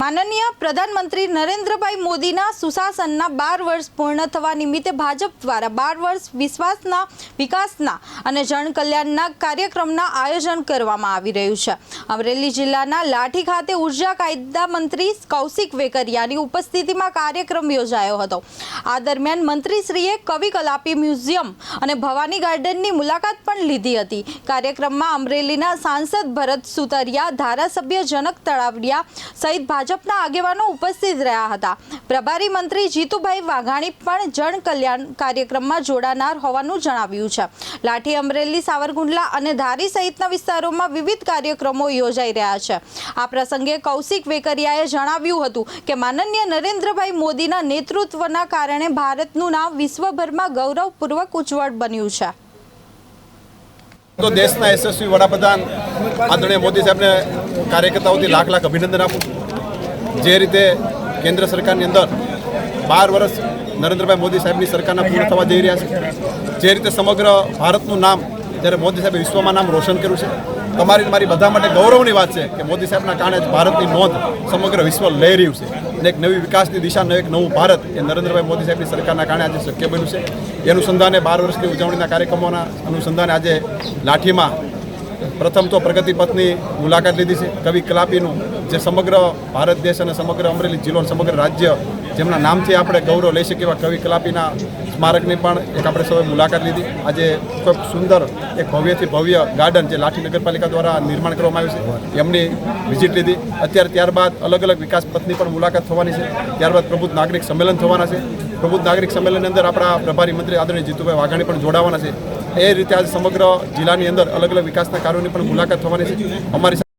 માનનીય પ્રધાનમંત્રી નરેન્દ્રભાઈ મોદીના સુશાસનના 12 વર્ષ પૂર્ણ થવા નિમિત્તે ભાજપ દ્વારા 12 વર્ષ વિશ્વાસના વિકાસના અને જનકલ્યાણના કાર્યક્રમના આયોજન કરવામાં આવી રહ્યું છે। અમરેલી જિલ્લાના લાઠી ખાતે ઉર્જા કાયદા મંત્રી કૌશિક વેકરિયાની ઉપસ્થિતિમાં કાર્યક્રમ યોજાયો હતો। આ દરમિયાન મંત્રીશ્રીએ કવિ કલાપી મ્યુઝિયમ અને ભવાની ગાર્ડનની મુલાકાત પણ લીધી હતી। કાર્યક્રમમાં અમરેલીના સાંસદ ભરત સુતરિયા, ધારાસભ્ય જનક તળાવડિયા સહિત ભાજપના આગેવાનો ઉપસ્થિત રહ્યા હતા। પ્રભારી મંત્રી જીતુભાઈ વાઘાણી પણ જનકલ્યાણ કાર્યક્રમમાં જોડાનાર હોવાનું જણાવ્યું છે। લાઠી, અમરેલી, સાવરકુંડલા અને ધારી સહિતના વિસ્તારોમાં વિવિધ કાર્યક્રમો યોજાઈ રહ્યા છે। આ પ્રસંગે કૌશિક વેકરિયાએ જણાવ્યું હતું કે માનનીય નરેન્દ્રભાઈ મોદીના નેતૃત્વના કારણે ભારતનું નામ વિશ્વભરમાં ગૌરવપૂર્વક ઉજ્જવળ બન્યું છે। तो देशना यशस्वी वडाप्रधान आदरणीय मोदी साहेब ने कार्यकर्ताओं लाख लाख अभिनंदन आपू। जे रीते केंद्र सरकार अंदर 12 वर्ष नरेंद्रभाई मोदी साहेब की सरकार पूर्ण थवा जई रह्या छे। जे रीते समग्र भारतનું नाम જ્યારે મોદી સાહેબે વિશ્વમાં નામ રોશન કર્યું છે, તમારી મારી બધા માટે ગૌરવની વાત છે કે મોદી સાહેબના કારણે જ ભારતની નોંધ સમગ્ર વિશ્વ લઈ રહ્યું છે અને એક નવી વિકાસની દિશાનું એક નવું ભારત એ નરેન્દ્રભાઈ મોદી સાહેબની સરકારના કારણે આજે શક્ય બન્યું છે। એ અનુસંધાને 12 વર્ષની ઉજવણીના કાર્યક્રમોના અનુસંધાને આજે લાઠીમાં પ્રથમ તો પ્રગતિ પથની મુલાકાત લીધી છે। કવિ કલાપીનું જે સમગ્ર ભારત દેશ અને સમગ્ર અમરેલી જિલ્લો સમગ્ર રાજ્ય જેમના નામથી આપણે ગૌરવ લઈ શકીએ એવા કવિ કલાપીના સ્મારકની પણ એક આપણે સૌએ મુલાકાત લીધી। આજે ખૂબ સુંદર એક ભવ્યથી ભવ્ય ગાર્ડન જે લાઠી નગરપાલિકા દ્વારા નિર્માણ કરવામાં આવ્યું છે એમની વિઝિટ લીધી। અત્યારે ત્યારબાદ અલગ અલગ વિકાસ પથની પણ મુલાકાત થવાની છે। ત્યારબાદ પ્રબુદ્ધ નાગરિક સંમેલન થવાના છે। પ્રબુદ્ધ નાગરિક સંમેલનની અંદર આપણા પ્રભારી મંત્રી આદરણીય જીતુભાઈ વાઘાણી પણ જોડાવાના છે। એ રીતે આજે સમગ્ર જિલ્લાની અંદર અલગ અલગ વિકાસના કાર્યોની પણ મુલાકાત થવાની છે। અમારી